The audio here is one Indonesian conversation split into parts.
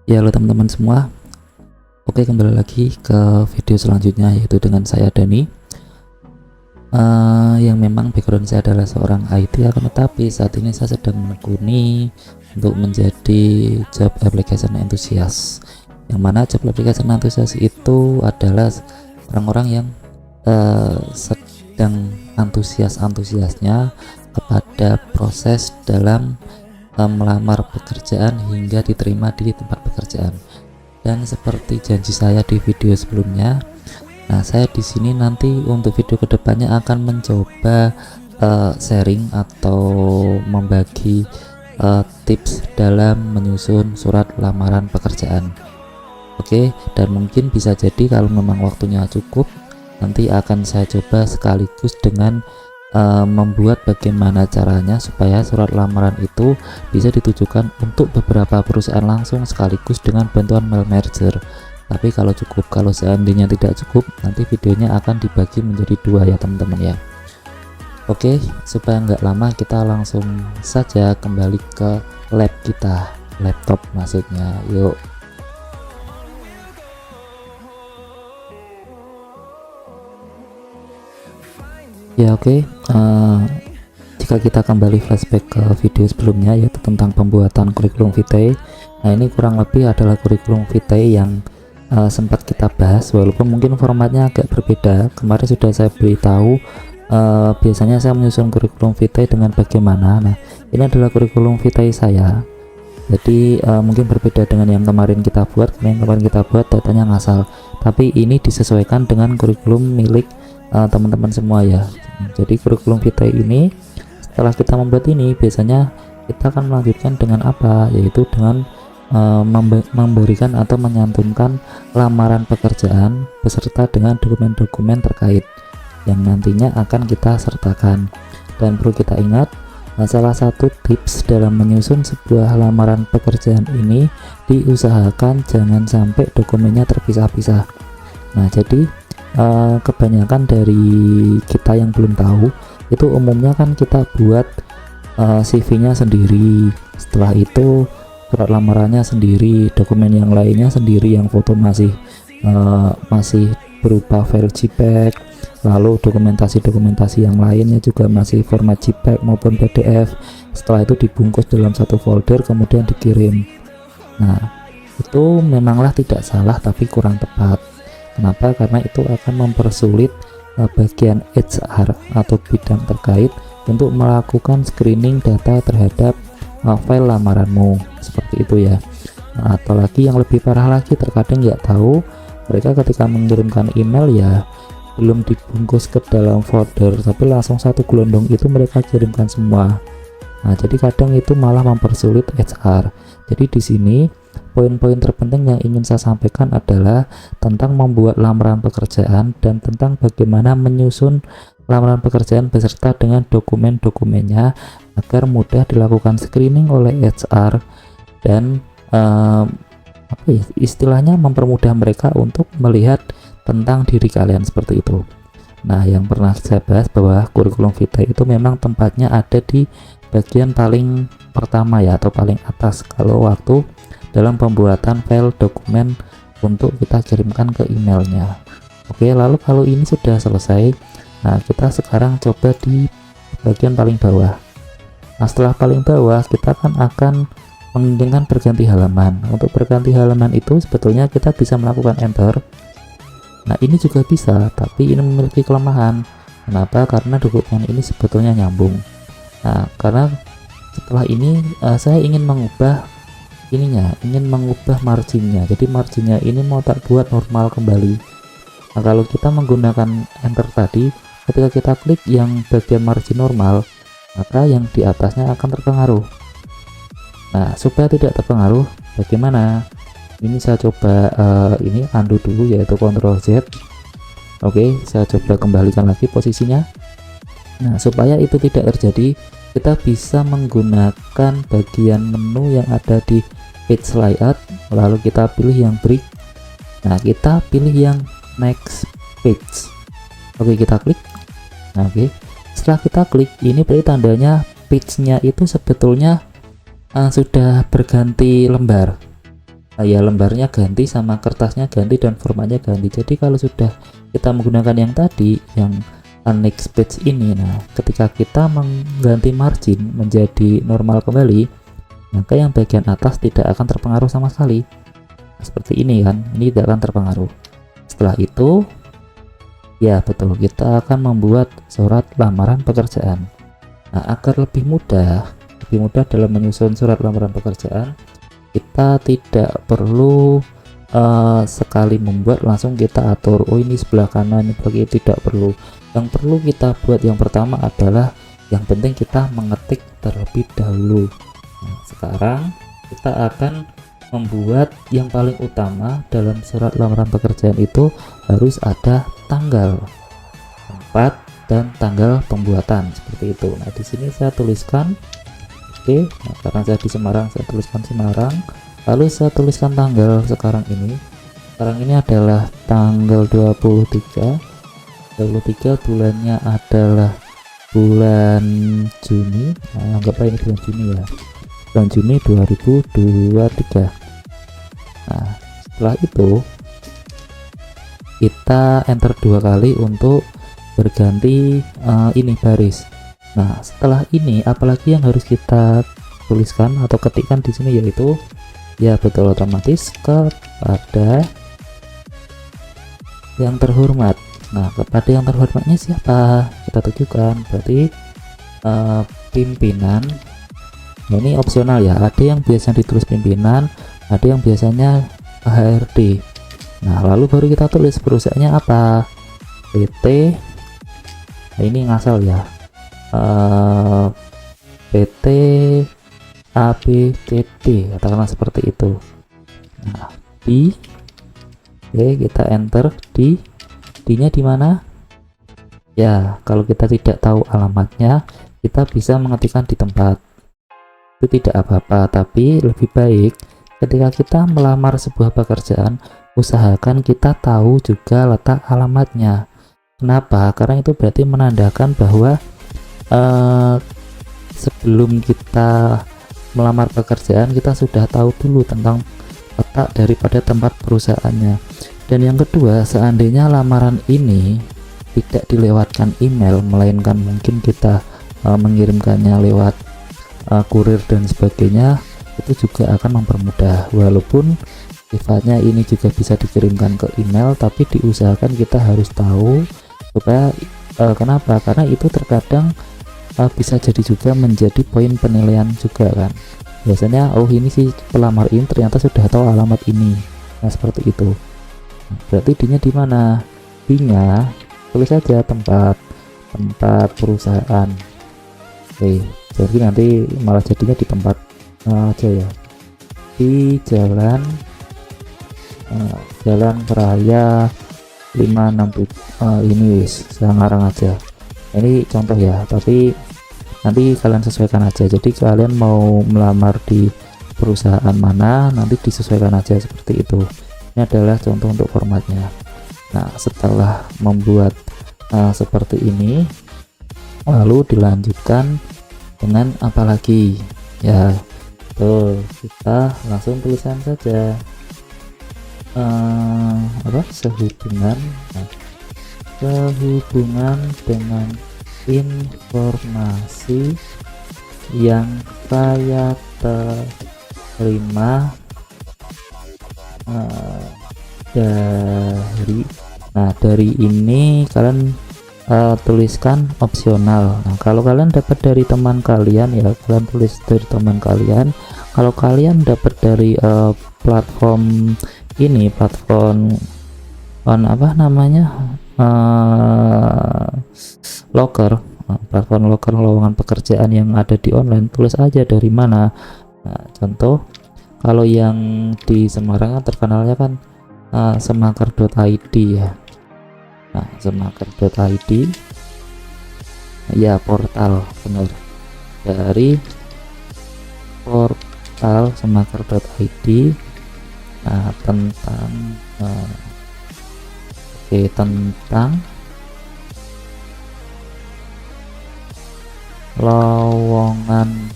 Ya, halo teman-teman semua. Oke, kembali lagi ke video selanjutnya, yaitu dengan saya Dani, yang memang background saya adalah seorang IT, akan tetapi saat ini saya sedang menekuni untuk menjadi job application enthusiast, yang mana job application enthusiast itu adalah orang-orang yang sedang antusiasnya kepada proses dalam melamar pekerjaan hingga diterima di tempat pekerjaan. Dan seperti janji saya di video sebelumnya, nah saya di sini nanti untuk video kedepannya akan mencoba sharing atau membagi tips dalam menyusun surat lamaran pekerjaan. Oke, dan mungkin bisa jadi kalau memang waktunya cukup, nanti akan saya coba sekaligus dengan membuat bagaimana caranya supaya surat lamaran itu bisa ditujukan untuk beberapa perusahaan langsung sekaligus dengan bantuan mail merger. Tapi kalau cukup, kalau seandainya tidak cukup, nanti videonya akan dibagi menjadi dua ya teman-teman ya. Oke, supaya nggak lama kita langsung saja kembali ke lab kita, laptop maksudnya. Yuk. Ya oke, jika kita kembali flashback ke video sebelumnya, yaitu tentang pembuatan kurikulum vitae. Nah, ini kurang lebih adalah kurikulum vitae yang sempat kita bahas, walaupun mungkin formatnya agak berbeda. Kemarin sudah saya beritahu biasanya saya menyusun kurikulum vitae dengan bagaimana. Nah, ini adalah kurikulum vitae saya. Jadi mungkin berbeda dengan yang kemarin kita buat, karena yang kemarin kita buat datanya ngasal, tapi ini disesuaikan dengan kurikulum milik teman-teman semua ya. Jadi kurikulum vitae ini, setelah kita membuat ini, biasanya kita akan melanjutkan dengan apa, yaitu dengan memberikan atau menyantumkan lamaran pekerjaan beserta dengan dokumen-dokumen terkait yang nantinya akan kita sertakan. Dan perlu kita ingat, salah satu tips dalam menyusun sebuah lamaran pekerjaan ini, diusahakan jangan sampai dokumennya terpisah-pisah. Nah, jadi kebanyakan dari kita yang belum tahu itu umumnya kan kita buat CV-nya sendiri, setelah itu surat lamarannya sendiri, dokumen yang lainnya sendiri, yang foto masih berupa file JPEG, lalu dokumentasi yang lainnya juga masih format JPEG maupun PDF. Setelah itu dibungkus dalam satu folder kemudian dikirim. Nah, itu memanglah tidak salah, tapi kurang tepat. Kenapa? Karena itu akan mempersulit bagian HR atau bidang terkait untuk melakukan screening data terhadap file lamaranmu, seperti itu ya. Nah, atau lagi yang lebih parah lagi, terkadang nggak tahu mereka ketika mengirimkan email ya belum dibungkus ke dalam folder, tapi langsung satu gelondong itu mereka kirimkan semua. Nah, jadi kadang itu malah mempersulit HR. Jadi di sini poin-poin terpenting yang ingin saya sampaikan adalah tentang membuat lamaran pekerjaan dan tentang bagaimana menyusun lamaran pekerjaan beserta dengan dokumen-dokumennya agar mudah dilakukan screening oleh HR dan istilahnya mempermudah mereka untuk melihat tentang diri kalian, seperti itu. Nah, yang pernah saya bahas bahwa kurikulum vitae itu memang tempatnya ada di bagian paling pertama ya, atau paling atas kalau waktu dalam pembuatan file dokumen untuk kita kirimkan ke emailnya. Oke, lalu kalau ini sudah selesai, nah kita sekarang coba di bagian paling bawah. Nah, setelah paling bawah kita akan menginginkan berganti halaman. Untuk berganti halaman itu sebetulnya kita bisa melakukan enter. Nah, ini juga bisa, tapi ini memiliki kelemahan. Kenapa? Karena dokumen ini sebetulnya nyambung. Nah, karena setelah ini saya ingin mengubah marginnya. Jadi marginnya ini mau tak buat normal kembali. Nah, kalau kita menggunakan enter tadi, ketika kita klik yang bagian margin normal, maka yang di atasnya akan terpengaruh. Nah, supaya tidak terpengaruh, bagaimana? Ini saya coba ini undo dulu, yaitu Ctrl Z. Oke, saya coba kembalikan lagi posisinya. Nah, supaya itu tidak terjadi, kita bisa menggunakan bagian menu yang ada di page layout, lalu kita pilih yang break. Nah, kita pilih yang next page. Oke, kita klik. Nah, oke, setelah kita klik, ini berarti tandanya page-nya itu sebetulnya sudah berganti lembar. ya lembarnya ganti sama kertasnya ganti dan formatnya ganti. Jadi kalau sudah kita menggunakan yang tadi yang annex page ini, nah ketika kita mengganti margin menjadi normal kembali, maka yang bagian atas tidak akan terpengaruh sama sekali. Nah, seperti ini kan, ini tidak akan terpengaruh. Setelah itu ya betul, kita akan membuat surat lamaran pekerjaan. Nah agar lebih mudah dalam menyusun surat lamaran pekerjaan, kita tidak perlu sekali membuat langsung kita atur, oh ini sebelah kanan, ini sebelah kiri, tidak perlu. Yang perlu kita buat yang pertama adalah yang penting kita mengetik terlebih dahulu. Nah, sekarang kita akan membuat yang paling utama dalam surat lamaran pekerjaan itu harus ada tanggal, tempat, dan tanggal pembuatan seperti itu. Nah di sini saya tuliskan oke. Nah, karena saya di Semarang, saya tuliskan Semarang, lalu saya tuliskan tanggal sekarang ini adalah tanggal 23 bulannya adalah bulan Juni. Nah, anggaplah ini bulan Juni ya, bulan Juni 2023. Nah setelah itu kita enter 2 kali untuk berganti ini baris. Nah setelah ini apalagi yang harus kita tuliskan atau ketikkan di sini, yaitu ya betul, otomatis kepada yang terhormat. Nah kepada yang terhormatnya siapa kita tujukan, berarti pimpinan. Nah, ini opsional ya, ada yang biasanya ditulis pimpinan, ada yang biasanya HRD. Nah lalu baru kita tulis perusahaannya apa, PT. Nah ini ngasal ya, PT ABCD katakanlah seperti itu. Nah di oke, kita enter di nya di mana ya, kalau kita tidak tahu alamatnya kita bisa mengetikkan di tempat, itu tidak apa-apa, tapi lebih baik ketika kita melamar sebuah pekerjaan usahakan kita tahu juga letak alamatnya. Kenapa? Karena itu berarti menandakan bahwa sebelum kita melamar pekerjaan kita sudah tahu dulu tentang letak daripada tempat perusahaannya. Dan yang kedua, seandainya lamaran ini tidak dilewatkan email, melainkan mungkin kita mengirimkannya lewat kurir dan sebagainya, itu juga akan mempermudah. Walaupun sifatnya ini juga bisa dikirimkan ke email, tapi diusahakan kita harus tahu supaya kenapa? Karena itu terkadang bisa jadi juga menjadi poin penilaian juga kan. Biasanya oh ini sih pelamar ini ternyata sudah tahu alamat ini. Nah seperti itu. Nah, berarti D-nya di mana? D-nya tulis saja tempat perusahaan. Oke, jadi nanti malah jadinya di tempat aja ya, di Jalan Raya 567 ini saya ngarang aja. Ini contoh ya, tapi nanti kalian sesuaikan aja. Jadi kalian mau melamar di perusahaan mana, nanti disesuaikan aja seperti itu. Ini adalah contoh untuk formatnya. Nah setelah membuat seperti ini, lalu dilanjutkan dengan apa lagi ya, tuh kita langsung tulisan saja sehubungan dengan informasi yang saya terima dari ini kalian tuliskan opsional. Nah kalau kalian dapat dari teman kalian ya kalian tulis dari teman kalian. Kalau kalian dapat dari platform ini, platform apa namanya, loker, platform loker lowongan pekerjaan yang ada di online, tulis aja dari mana. Nah, contoh kalau yang di Semarang kan terkenalnya kan semakar.id ya. Nah semakar.id ya, portal, benar, dari portal semakar.id. nah tentang lowongan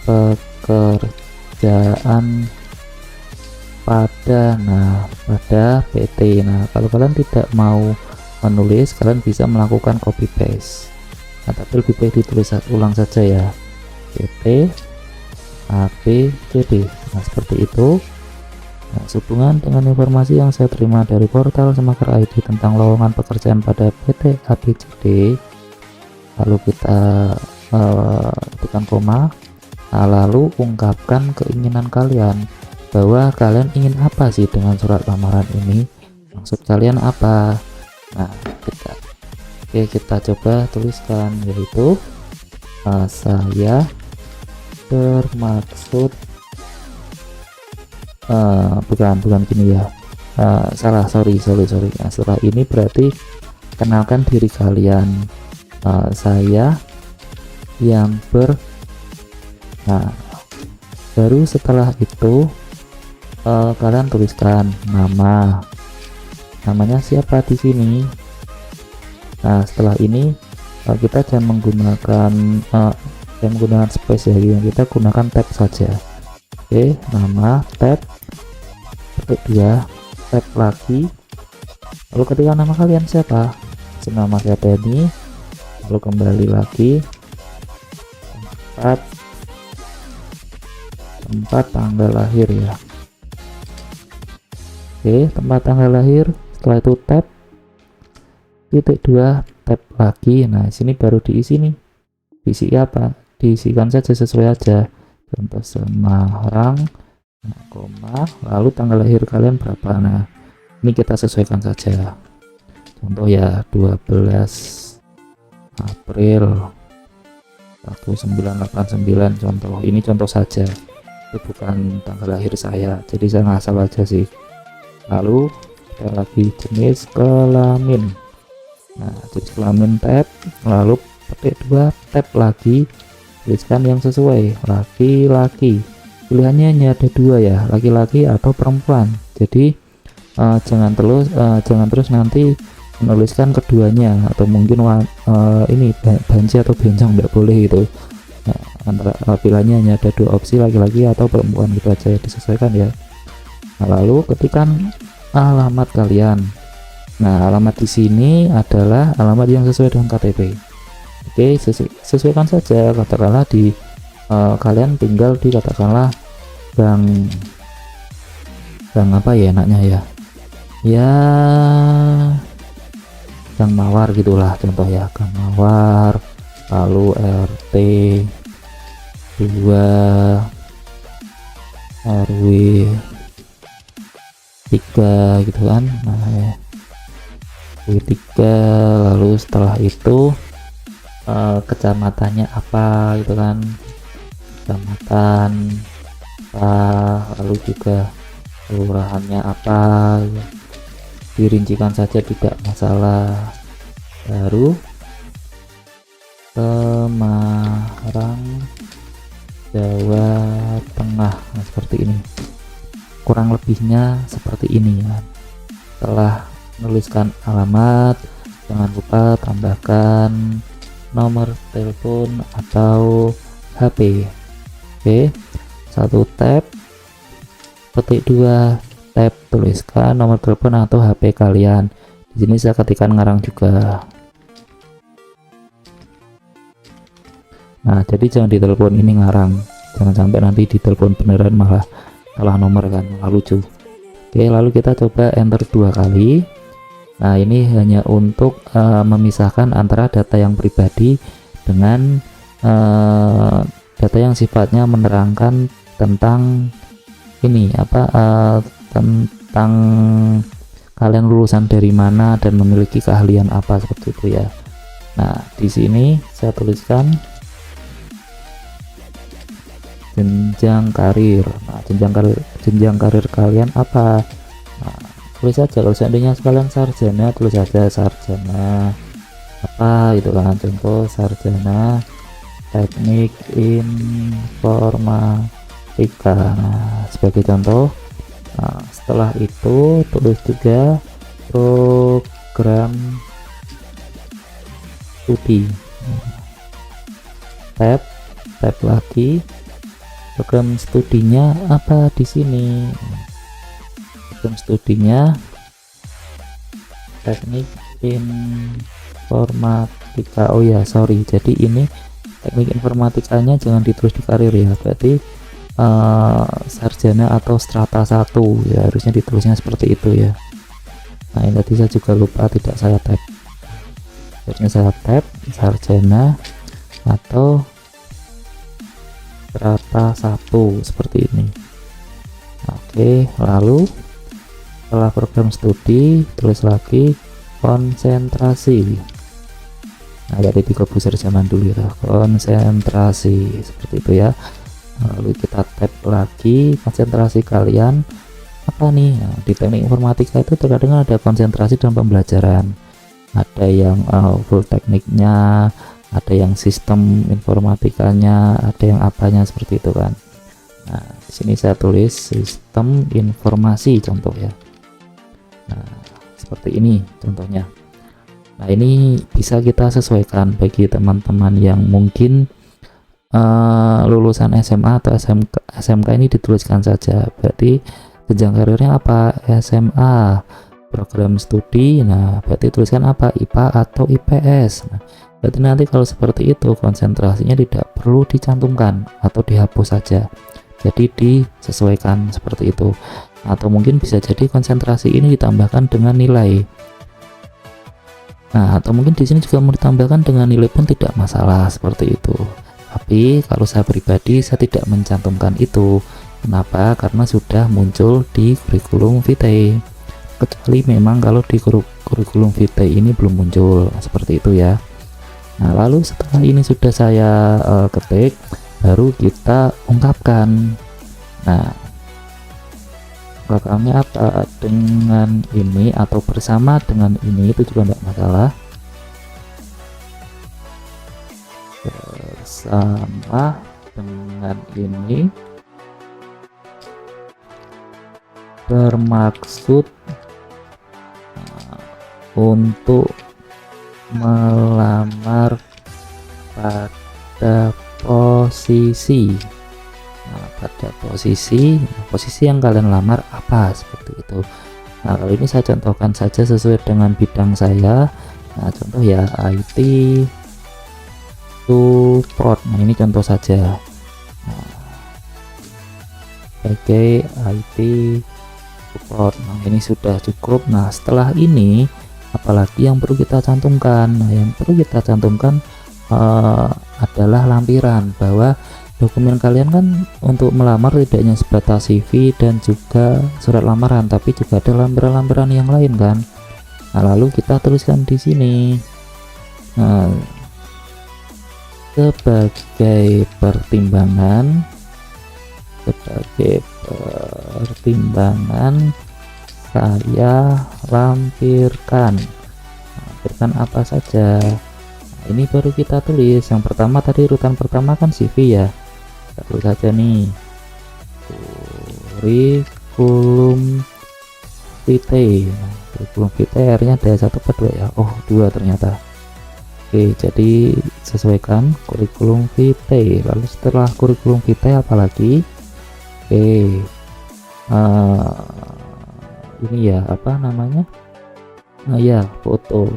pekerjaan pada PT. Nah, kalau kalian tidak mau menulis, kalian bisa melakukan copy paste. Nah, tapi lebih baik ditulis ulang saja ya, PT ABCD. Nah, seperti itu. Nah, sehubungan dengan informasi yang saya terima dari portal Semakar ID tentang lowongan pekerjaan pada PT ABCD, lalu kita tekan koma, nah, lalu ungkapkan keinginan kalian, bahwa kalian ingin apa sih dengan surat lamaran ini, maksud kalian apa. Nah, kita coba tuliskan, yaitu saya bermaksud bukan gini ya, salah, sorry. Nah, setelah ini berarti kenalkan diri kalian, saya yang nah, baru setelah itu kalian tuliskan namanya siapa di sini. Nah, setelah ini kita jangan menggunakan space ya, yang kita gunakan tab saja. Oke, nama, tab, petik 2, tab lagi, lalu ketika nama kalian siapa, nama saya Denny, lalu kembali lagi, tempat tanggal lahir ya. Oke, tempat tanggal lahir. Setelah itu tab, titik 2, tab lagi. Nah, sini baru diisi nih, diisi apa, diisikan saja sesuai aja, contoh Semarang, nah, koma, lalu tanggal lahir kalian berapa. Nah, ini kita sesuaikan saja, contoh ya 12 April 1989, contoh, ini contoh saja, itu bukan tanggal lahir saya, jadi saya ngasal aja sih. Lalu kita lagi jenis kelamin, nah jenis kelamin tab, lalu petik 2, tab lagi, tuliskan yang sesuai, laki-laki, pilihannya hanya ada 2 ya, laki-laki atau perempuan, jadi jangan terus nanti menuliskan keduanya, atau mungkin ini banci atau bencong, tidak boleh gitu. Nah, antara pilihannya hanya ada 2 opsi, laki-laki atau perempuan, gitu aja, disesuaikan ya. Nah, lalu ketikkan alamat kalian. Nah, alamat di sini adalah alamat yang sesuai dengan KTP. Oke, sesuaikan saja, katakanlah di kalian tinggal di, katakanlah Gang apa ya enaknya ya, Gang Mawar gitulah, contoh ya, Gang Mawar, lalu RT 2 RW 3 gitu kan. Nah, RW 3, lalu setelah itu kecamatannya apa gitu kan, kecamatan apa, lalu juga kelurahannya apa, dirincikan saja, tidak masalah. Baru Semarang, Jawa Tengah. Nah, seperti ini, kurang lebihnya seperti ini ya. Setelah menuliskan alamat, jangan lupa tambahkan nomor telepon atau HP. Oke, 1 tab, petik 2, tab, tuliskan nomor telepon atau HP kalian. Di sini saya ketikkan ngarang juga. Nah, jadi jangan ditelepon ini ngarang, jangan sampai nanti ditelepon beneran malah salah nomor kan, malah lucu. Oke, lalu kita coba enter 2 kali. Nah, ini hanya untuk memisahkan antara data yang pribadi dengan data yang sifatnya menerangkan tentang ini apa, tentang kalian lulusan dari mana dan memiliki keahlian apa, seperti itu ya. Nah, di sini saya tuliskan jenjang karir. Nah, jenjang karir kalian apa? Nah, tulis saja, kalau seandainya kalian sarjana, tulis saja sarjana apa itu kan, contoh sarjana teknik informatika, nah, sebagai contoh. Nah, setelah itu tulis juga program studi, tab lagi, program studinya apa di sini. program studinya teknik informatika. Oh ya, sorry, jadi ini teknik informatikanya jangan ditulis di karir ya, berarti sarjana atau strata 1 ya, harusnya ditulisnya seperti itu ya. Nah, ini tadi saya juga lupa, tidak saya tag, harusnya saya tag sarjana atau strata 1 seperti ini. Oke, lalu setelah program studi tulis lagi konsentrasi. Nah, dari tiga buzzer zaman dulu ya, konsentrasi seperti itu ya. Lalu kita tab lagi konsentrasi kalian apa nih. Nah, di teknik informatika itu terkadang ada konsentrasi dalam pembelajaran, ada yang full tekniknya, ada yang sistem informatikanya, ada yang apanya seperti itu kan. Nah, di sini saya tulis sistem informasi contoh ya. Nah, seperti ini contohnya. Nah, ini bisa kita sesuaikan bagi teman-teman yang mungkin lulusan SMA atau SMK ini dituliskan saja. Berarti jenjang karirnya apa? SMA, program studi. Nah, berarti tuliskan apa? IPA atau IPS. Nah, berarti nanti kalau seperti itu konsentrasinya tidak perlu dicantumkan atau dihapus saja. Jadi disesuaikan seperti itu. Atau mungkin bisa jadi konsentrasi ini ditambahkan dengan nilai. Nah, atau mungkin di sini juga mau ditambahkan dengan nilai pun tidak masalah seperti itu. Tapi kalau saya pribadi saya tidak mencantumkan itu. Kenapa? Karena sudah muncul di kurikulum vitae. Kecuali memang kalau di kurikulum vitae ini belum muncul seperti itu ya. Nah, lalu setelah ini sudah saya ketik, baru kita ungkapkan. Nah, ungkapannya apa? Dengan ini atau bersama dengan ini itu juga tidak masalah. Bersama dengan ini bermaksud untuk melamar pada posisi. Nah, pada posisi yang kalian lamar apa seperti itu. Nah, kali ini saya contohkan saja sesuai dengan bidang saya. Nah, contoh ya IT support. Nah, ini contoh saja. Nah, sebagai IT support. Nah, ini sudah cukup. Nah, setelah ini apalagi yang perlu kita cantumkan? Nah, yang perlu kita cantumkan adalah lampiran, bahwa dokumen kalian kan untuk melamar tidak hanya sebatas CV dan juga surat lamaran, tapi juga ada lampiran-lampiran yang lain kan. Nah, lalu kita tuliskan di sini. Nah, sebagai pertimbangan saya lampirkan apa saja. Nah, ini baru kita tulis. Yang pertama tadi urutan pertama kan CV ya, kita tulis saja nih kurikulum vitae. Nah, kurikulum vitae R-nya ada 1 atau 2 ya? Oh, 2 ternyata. Oke, jadi sesuaikan kurikulum vitae. Lalu setelah kurikulum vitae apalagi? Oke, ini ya apa namanya? Nah ya, foto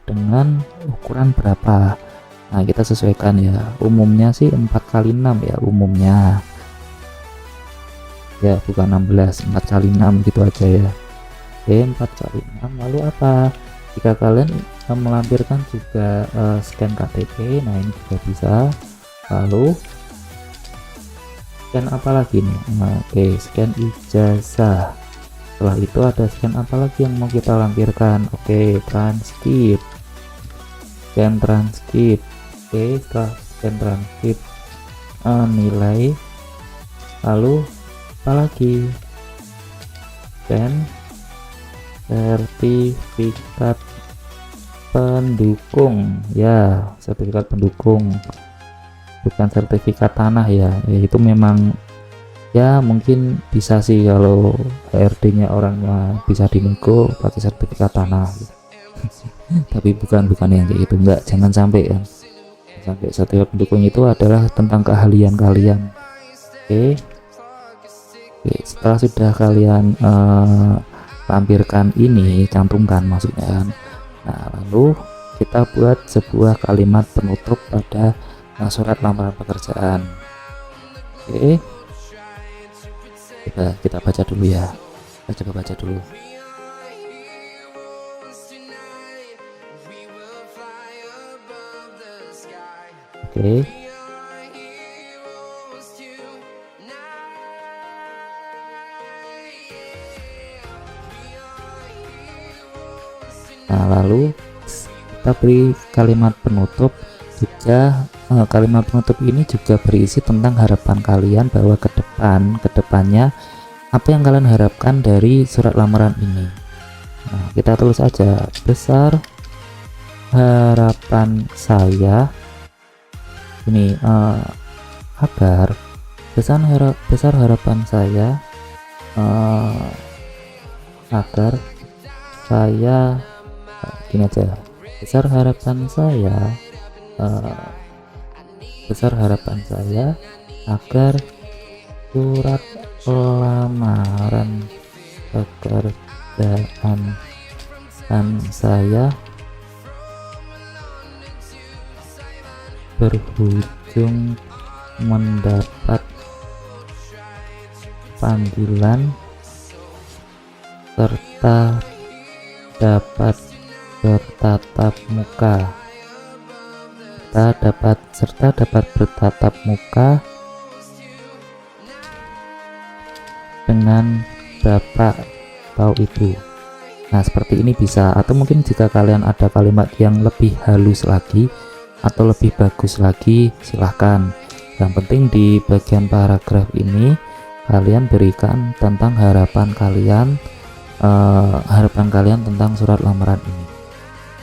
dengan ukuran berapa. Nah, kita sesuaikan ya, umumnya sih 4x6 ya umumnya ya, bukan 16, 4x6 gitu aja ya. Oke, 4x6. Lalu apa, jika kalian melampirkan juga scan KTP, nah ini juga bisa. Lalu scan apa lagi nih? Nah, oke, scan ijazah. Setelah itu ada scan apa lagi yang mau kita lampirkan? Oke, transkrip, scan transkrip. Oke, setelah scan transkrip nilai. Lalu apa lagi? Scan sertifikat pendukung ya, sertifikat pendukung, bukan sertifikat tanah ya. Itu memang ya mungkin bisa sih kalau HRD-nya orangnya bisa dinego pakai sertifikat tanah gitu. Tapi bukan yang kayak gitu, enggak, jangan sampai ya. Sampai sertifikat pendukung itu adalah tentang keahlian kalian. Oke, Oke, setelah sudah kalian lampirkan ini, cantumkan maksudnya kan. Nah, lalu kita buat sebuah kalimat penutup pada surat lamaran pekerjaan. Oke, kita baca dulu ya. Kita coba baca dulu. Oke. Nah, lalu kita beri kalimat penutup juga. Kalimat penutup ini juga berisi tentang harapan kalian bahwa kedepannya apa yang kalian harapkan dari surat lamaran ini. Nah, kita tulis aja, besar harapan saya ini agar besar harapan saya agar saya gini aja, besar harapan saya agar surat lamaran pekerjaan saya berujung mendapat panggilan serta dapat bertatap muka dengan Bapak atau Ibu. Nah, seperti ini bisa, atau mungkin jika kalian ada kalimat yang lebih halus lagi atau lebih bagus lagi, silahkan. Yang penting di bagian paragraf ini kalian berikan tentang harapan kalian tentang surat lamaran ini.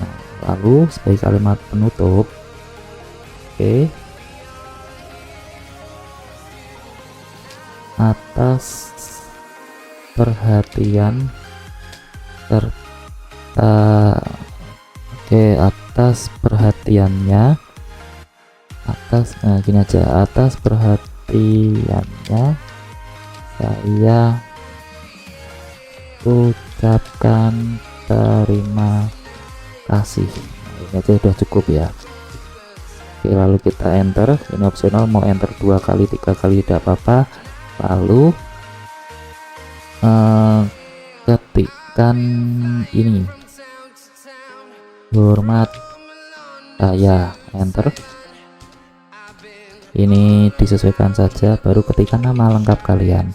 Nah, lalu sebagai kalimat penutup, oke, atas perhatian serta atas perhatiannya saya ucapkan terima kasih. Nah, ini aja udah cukup ya. Oke, lalu kita enter. Ini opsional, mau enter 2 kali 3 kali tidak apa-apa. Lalu ketikkan ini, hormat saya, enter. Ini disesuaikan saja, baru ketikkan nama lengkap kalian,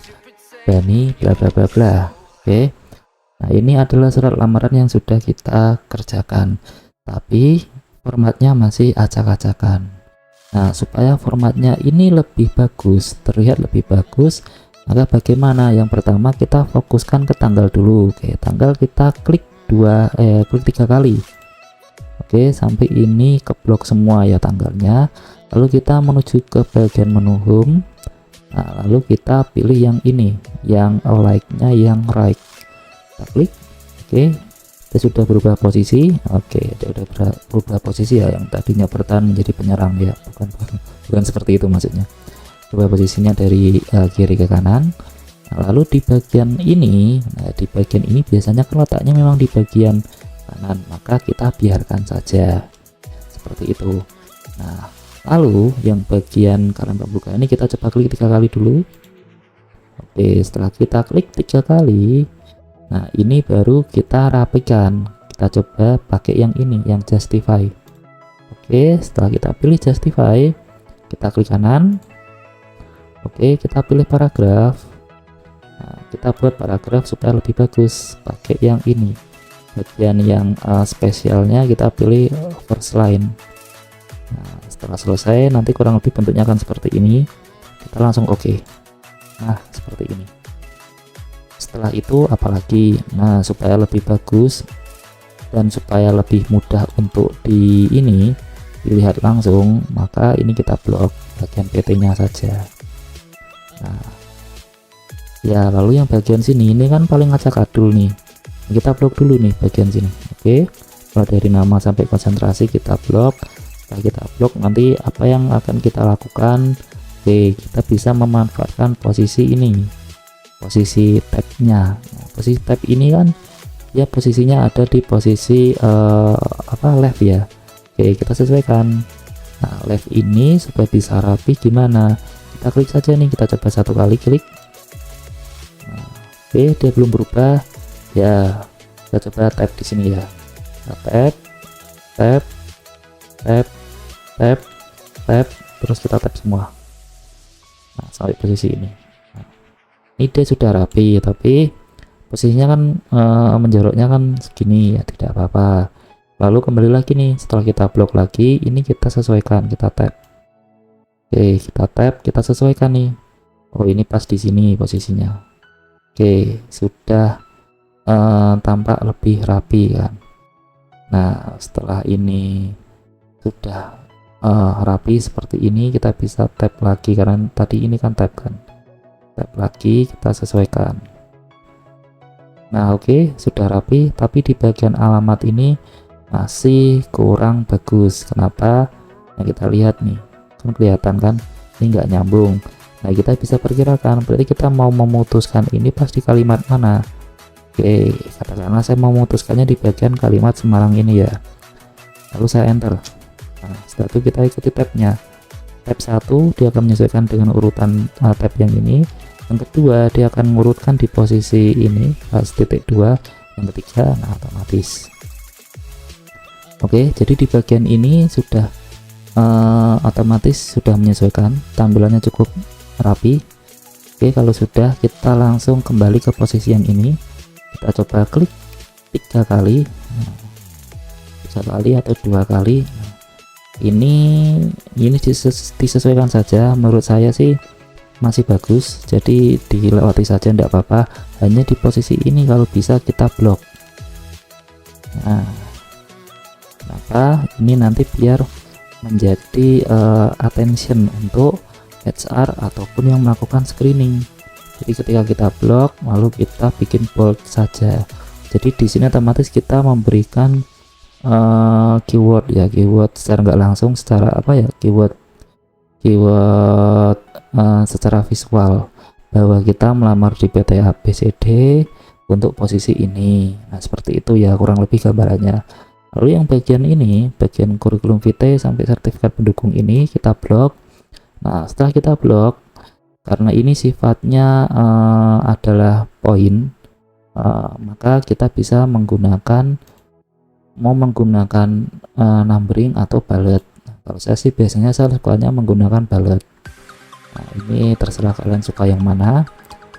Bani bla bla bla bla. Oke, nah ini adalah surat lamaran yang sudah kita kerjakan, tapi formatnya masih acak-acakan. Nah, supaya formatnya ini lebih bagus, terlihat lebih bagus, maka bagaimana? Yang pertama kita fokuskan ke tanggal dulu. Oke, tanggal kita klik 3 kali. Oke, sampai ini keblok semua ya tanggalnya. Lalu kita menuju ke bagian menu home. Nah, lalu kita pilih yang ini, yang like-nya yang right. Kita klik. Oke, dia sudah berubah posisi. Oke, dia sudah berubah posisi ya, yang tadinya bertahan menjadi penyerang ya, bukan seperti itu maksudnya. Berubah posisinya dari kiri ke kanan. Nah, lalu di bagian ini, biasanya letaknya memang di bagian kanan, maka kita biarkan saja seperti itu. Nah, lalu yang bagian kanan pembuka ini kita coba klik 3 kali dulu. Oke, setelah kita klik 3 kali, nah ini baru kita rapikan. Kita coba pakai yang ini, yang justify. Oke, setelah kita pilih justify, kita klik kanan. Oke, kita pilih paragraf. Nah, kita buat paragraf supaya lebih bagus, pakai yang ini. Bagian yang spesialnya kita pilih first line. Nah, setelah selesai nanti kurang lebih bentuknya akan seperti ini. Kita langsung oke. Nah, seperti ini. Setelah itu apalagi, nah supaya lebih bagus dan supaya lebih mudah untuk dilihat langsung, maka ini kita blok bagian PT-nya saja. Nah, ya lalu yang bagian sini ini kan paling acak-adul nih, kita blok dulu nih bagian sini. Oke, kalau dari nama sampai konsentrasi kita blok. Setelah kita blok, nanti apa yang akan kita lakukan? Oke, kita bisa memanfaatkan posisi ini. posisi tabnya. Nah, posisi tab ini kan ya posisinya ada di posisi left ya. Oke, kita sesuaikan. Nah, left ini supaya bisa rapi gimana, kita klik saja nih, kita coba satu kali klik. Nah, oke, dia belum berubah ya, kita coba tab di sini ya. Nah, tab terus kita tab semua. Nah, sampai posisi ini. Nah, ini dia sudah rapi, tapi posisinya kan menjoroknya kan segini ya, tidak apa-apa. Lalu kembali lagi nih, setelah kita blok lagi, ini kita sesuaikan, kita tab. Oke, kita tab, kita sesuaikan nih. Oh, ini pas di sini posisinya. Oke, sudah tampak lebih rapi kan. Nah, setelah ini sudah rapi seperti ini, kita bisa tab lagi karena tadi ini kan tab kan. Tab lagi, kita sesuaikan. Nah, oke, sudah rapi, tapi di bagian alamat ini masih kurang bagus. Kenapa? Nah, kita lihat nih, kan kelihatan kan ini nggak nyambung. Nah, kita bisa perkirakan berarti kita mau memutuskan ini pas di kalimat mana. Oke, katakanlah saya mau memutuskannya di bagian kalimat Semarang ini ya, lalu saya enter. Nah, setelah itu kita ikuti tabnya. Tab 1 dia akan menyesuaikan dengan urutan tab yang ini. Yang kedua dia akan mengurutkan di posisi ini pas titik 2. Yang ketiga, nah otomatis. Oke, jadi di bagian ini sudah otomatis sudah menyesuaikan, tampilannya cukup rapi. Oke, kalau sudah, kita langsung kembali ke posisi yang ini. Kita coba klik 3 kali, 1 kali atau 2 kali. Ini disesuaikan saja, menurut saya sih masih bagus, jadi dilewati saja enggak apa-apa. Hanya di posisi ini kalau bisa kita blok. Nah, kenapa? Ini nanti biar menjadi attention untuk HR ataupun yang melakukan screening. Jadi ketika kita blok, lalu kita bikin bold saja. Jadi di sini otomatis kita memberikan keyword ya, keyword secara nggak langsung, secara keyword secara visual bahwa kita melamar di PT ABCD untuk posisi ini. Nah, seperti itu ya kurang lebih gambarannya. Lalu yang bagian ini, bagian kurikulum vitae sampai sertifikat pendukung ini kita blok. Nah, setelah kita blok, karena ini sifatnya adalah poin, maka kita bisa menggunakan numbering atau bullet. Kalau saya sih biasanya saya sukanya menggunakan bullet. Nah, ini terserah kalian suka yang mana,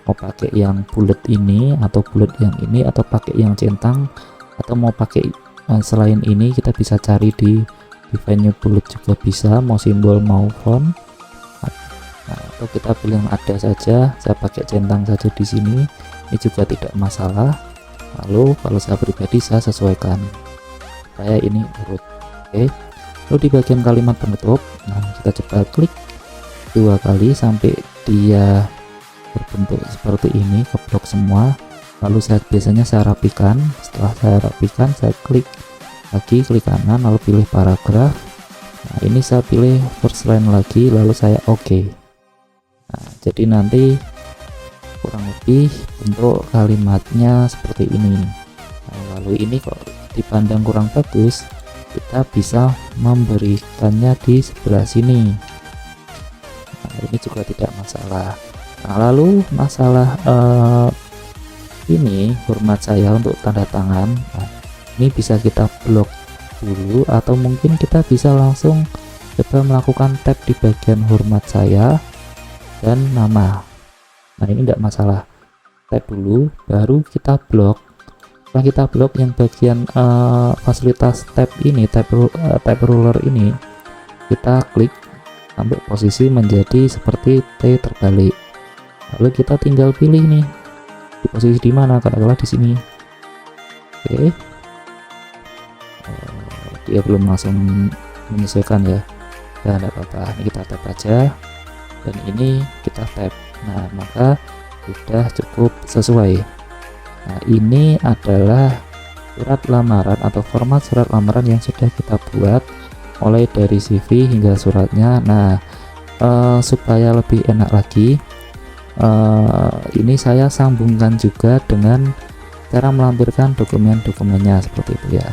mau pakai yang bullet ini atau bullet yang ini, atau pakai yang centang, atau mau pakai selain ini kita bisa cari di venue bullet juga bisa, mau simbol mau font. Nah, atau kita pilih yang ada saja, saya pakai centang saja di sini, ini juga tidak masalah. Lalu kalau saya pribadi saya sesuaikan, saya ini urut. Oke, lalu di bagian kalimat penutup, nah kita coba klik 2 kali sampai dia berbentuk seperti ini, keblok semua. Lalu biasanya saya rapikan. Setelah saya rapikan, saya klik lagi, klik kanan, lalu pilih paragraf. Nah, ini saya pilih first line lagi, lalu saya oke. Nah, jadi nanti kurang lebih bentuk kalimatnya seperti ini. Nah, lalu ini kok dipandang kurang bagus, kita bisa memberikannya di sebelah sini. Nah, ini juga tidak masalah. Nah, lalu masalah ini hormat saya untuk tanda tangan. Nah, ini bisa kita blok dulu, atau mungkin kita bisa langsung coba melakukan tab di bagian hormat saya dan nama. Nah, ini tidak masalah, tab dulu baru kita blok. Setelah kita blok yang bagian fasilitas tab ini, tab ruler ini, kita klik sampai posisi menjadi seperti T terbalik. Lalu kita tinggal pilih nih di posisi di mana, katakanlah di sini. Oke, dia belum langsung menyesuaikan ya, tidak apa-apa, ini kita tab aja dan ini kita tab. Nah, maka sudah cukup sesuai. Nah, ini adalah surat lamaran atau format surat lamaran yang sudah kita buat mulai dari CV hingga suratnya. Nah, supaya lebih enak lagi, ini saya sambungkan juga dengan cara melampirkan dokumen-dokumennya seperti itu ya.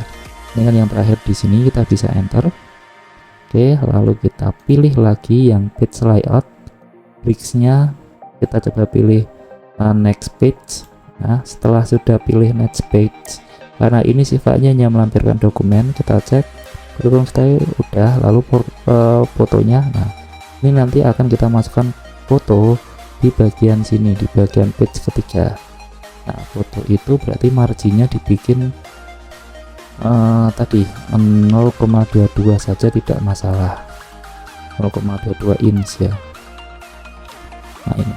Ini kan yang terakhir di sini, kita bisa enter. Oke, lalu kita pilih lagi yang page layout, bricks-nya kita coba pilih next page. Nah, setelah sudah pilih next page, karena ini sifatnya hanya melampirkan dokumen, kita cek kurikulum style udah, lalu fotonya. Nah, ini nanti akan kita masukkan foto di bagian sini, di bagian page ketiga. Nah, foto itu berarti marginnya dibikin tadi 0,22 saja, tidak masalah, 0,22 inch ya. Nah, ini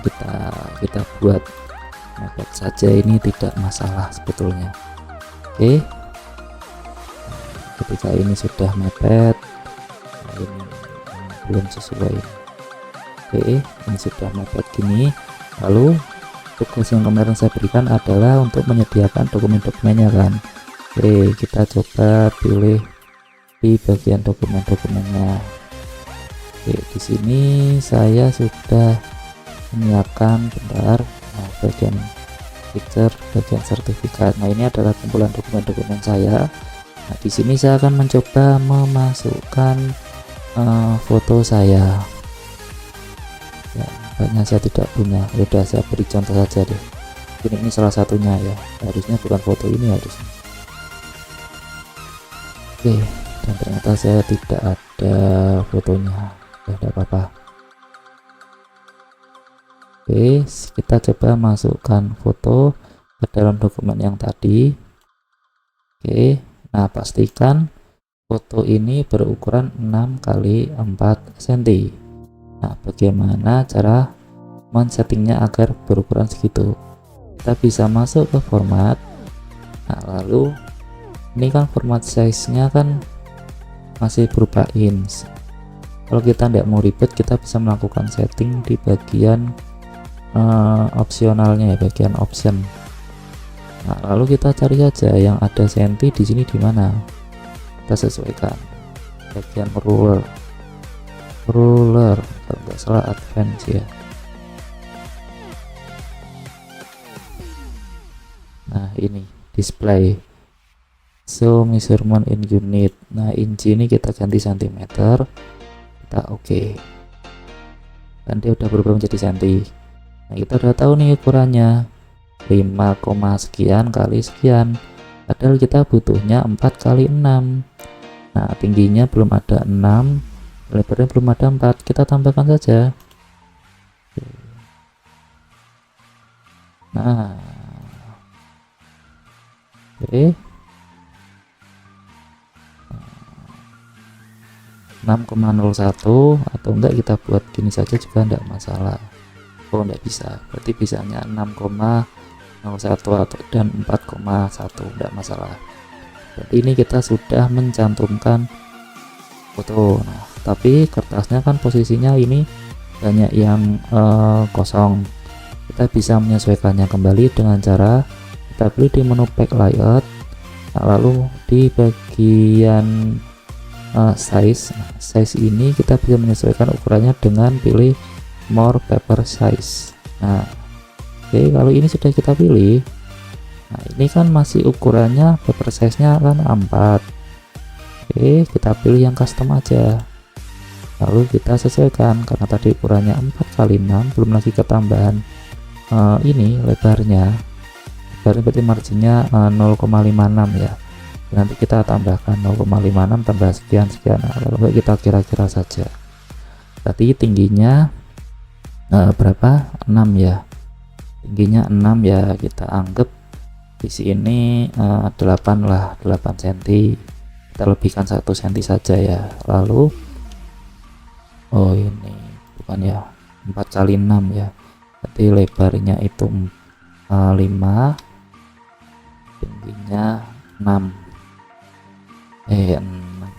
kita buat mepet saja, ini tidak masalah sebetulnya. Oke, ketika ini sudah mepet, nah ini belum sesuai. Oke, ini sudah mepet gini. Lalu tugas yang kemarin saya berikan adalah untuk menyediakan dokumen-dokumennya kan. Oke, kita coba pilih di bagian dokumen-dokumennya. Oke, di sini saya sudah menyiapkan, bentar, nah, bagian picture, bagian sertifikat. Nah, ini adalah kumpulan dokumen-dokumen saya. Nah, di sini saya akan mencoba memasukkan foto saya. Ya, banyak saya tidak punya. Udah, saya beri contoh saja deh. Ini salah satunya ya. Harusnya bukan foto ini harusnya. Oke, dan ternyata saya tidak ada fotonya. Ya, tidak apa-apa. Oke, kita coba masukkan foto ke dalam dokumen yang tadi. Oke, nah pastikan foto ini berukuran 6 x 4 cm. Nah, bagaimana cara men-settingnya agar berukuran segitu? Kita bisa masuk ke format. Nah, lalu ini kan format size-nya kan masih berupa inch. Kalau kita tidak mau ribet, kita bisa melakukan setting di bagian opsionalnya ya, bagian option. Nah, lalu kita cari saja yang ada senti di sini, di mana kita sesuaikan bagian ruler kalau nggak salah advance ya. Nah, ini display show measurement in unit. Nah, inci ini kita ganti cm, kita oke. Dan dia udah berubah menjadi senti. Nah, kita udah tahu nih ukurannya 5, sekian kali sekian, padahal kita butuhnya 4 x 6. Nah, tingginya belum ada 6, lebarnya belum ada 4, kita tambahkan saja. Nah, oke, 6,01 atau enggak kita buat gini saja juga enggak masalah. Oh, enggak bisa, berarti bisanya 6,01 atau dan 4,1, enggak masalah. Berarti ini kita sudah mencantumkan foto. Nah, tapi kertasnya kan posisinya ini banyak yang kosong. Kita bisa menyesuaikannya kembali dengan cara kita pilih di menu pack layout. Nah, lalu di bagian size. Nah, size ini kita bisa menyesuaikan ukurannya dengan pilih more paper size. Nah, oke, kalau ini sudah kita pilih, nah ini kan masih ukurannya paper size nya kan 4. Oke, kita pilih yang custom aja, lalu kita sesuaikan karena tadi ukurannya 4 x 6, belum lagi ketambahan ini lebarnya berarti marginnya 0,56 ya. Nanti kita tambahkan 0,56 tambah sekian. Nah, kalau kita kira-kira saja, berarti tingginya berapa? 6 ya, tingginya 6 ya, kita anggap di sini 8 lah, 8 cm, kita lebihkan 1 cm saja ya. Lalu oh, ini bukan ya, 4 x 6 ya, berarti lebarnya itu 5, tingginya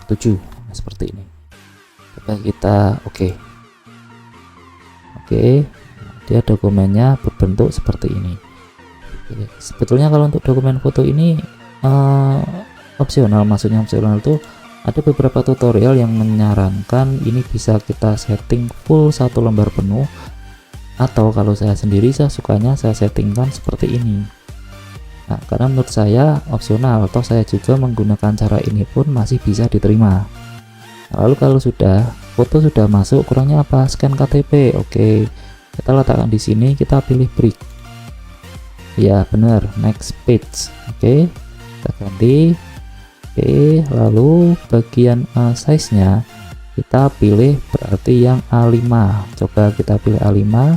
7, seperti ini. Coba kita oke, dia dokumennya berbentuk seperti ini. Oke, sebetulnya kalau untuk dokumen foto ini opsional, maksudnya opsional itu ada beberapa tutorial yang menyarankan ini bisa kita setting full 1 lembar penuh atau kalau saya sendiri saya sukanya saya settingkan seperti ini. Nah, karena menurut saya opsional, atau saya juga menggunakan cara ini pun masih bisa diterima. Lalu kalau sudah foto sudah masuk, kurangnya apa? Scan KTP. Oke, kita letakkan di sini, kita pilih break. Ya benar, next page. Oke, kita ganti. Oke, lalu bagian size nya kita pilih berarti yang A5. Coba kita pilih A5.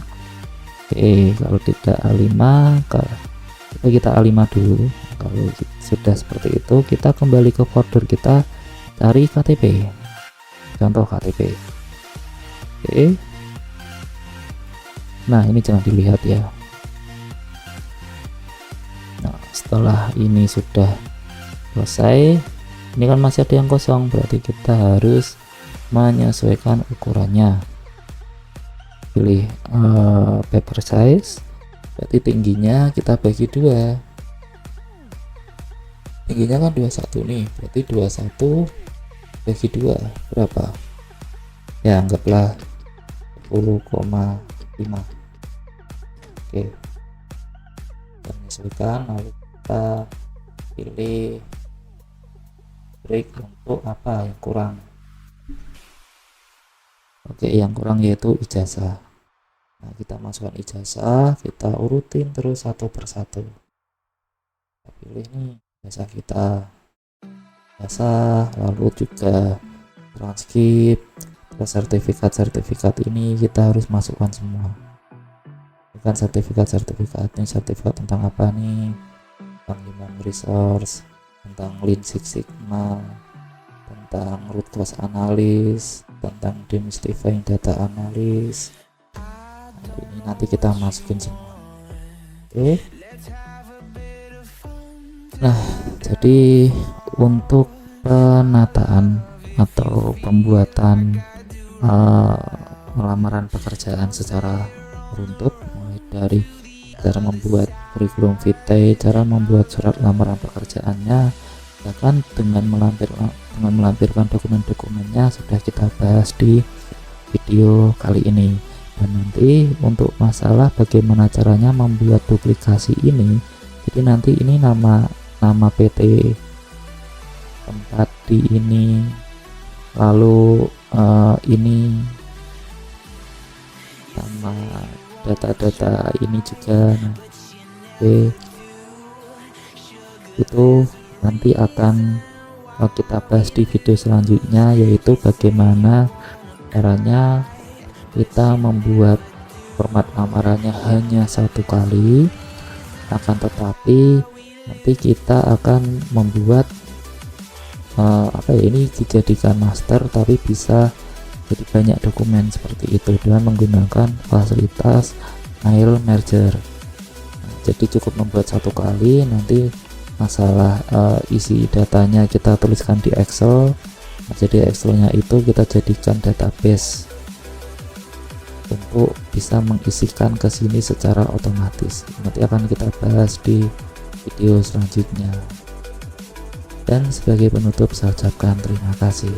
Oke, kalau tidak A5 kita A5 dulu. Kalau sudah seperti itu, kita kembali ke folder kita, cari KTP, contoh KTP. Oke, nah ini jangan dilihat ya. Nah, setelah ini sudah selesai, ini kan masih ada yang kosong, berarti kita harus menyesuaikan ukurannya. Pilih paper size, berarti tingginya kita bagi dua, tingginya kan 21 nih, berarti 21 bagi 2 berapa ya, anggaplah 10,5. oke, kita menyesuaikan, lalu kita pilih break untuk apa yang kurang. Oke, yang kurang yaitu ijazah. Nah, kita masukkan ijazah, kita urutin terus satu persatu. Kita pilih nih ijazah kita, ijazah, lalu juga transkrip, sertifikat ini kita harus masukkan semua. Bukan sertifikat ini, sertifikat tentang apa nih? Tentang human resource, tentang Lean Six Sigma, tentang root cause analysis, tentang demystifying data analysis. Ini nanti kita masukin semua. Oke. Nah, jadi untuk penataan atau pembuatan lamaran pekerjaan secara runtut, mulai dari cara membuat kurikulum vitae, cara membuat surat lamaran pekerjaannya, bahkan dengan melampirkan dokumen-dokumennya sudah kita bahas di video kali ini. Dan nanti untuk masalah bagaimana caranya membuat duplikasi ini, jadi nanti ini nama PT tempat di ini, lalu ini sama data-data ini juga. Nah, oke, itu nanti akan kita bahas di video selanjutnya, yaitu bagaimana caranya kita membuat format lamarannya hanya satu kali, akan tetapi nanti kita akan membuat ini dijadikan master tapi bisa jadi banyak dokumen seperti itu dengan menggunakan fasilitas file merger. Jadi cukup membuat satu kali, nanti masalah isi datanya kita tuliskan di Excel. Jadi Excelnya itu kita jadikan database untuk bisa mengisikan ke sini secara otomatis. Nanti akan kita bahas di video selanjutnya. Dan sebagai penutup saya ucapkan terima kasih.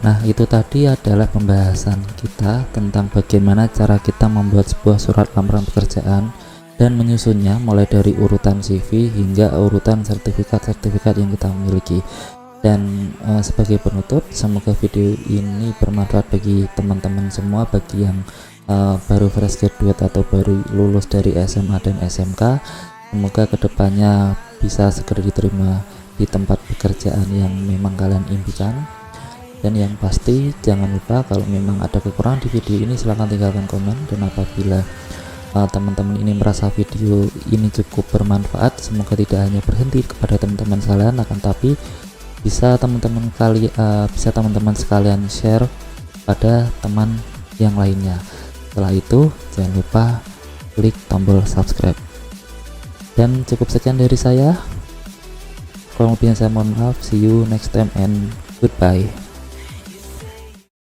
Nah, itu tadi adalah pembahasan kita tentang bagaimana cara kita membuat sebuah surat lamaran pekerjaan dan menyusunnya mulai dari urutan CV hingga urutan sertifikat-sertifikat yang kita miliki. Dan sebagai penutup, semoga video ini bermanfaat bagi teman-teman semua, bagi yang baru fresh graduate atau baru lulus dari SMA dan SMK. Semoga kedepannya bisa segera diterima di tempat pekerjaan yang memang kalian impikan. Dan yang pasti jangan lupa kalau memang ada kekurangan di video ini silahkan tinggalkan komen, dan apabila teman-teman ini merasa video ini cukup bermanfaat, semoga tidak hanya berhenti kepada teman-teman sekalian, akan tapi bisa teman-teman sekalian share pada teman yang lainnya. Setelah itu jangan lupa klik tombol subscribe. Dan cukup sekian dari saya, kurang lebihnya saya mohon maaf. See you next time and goodbye.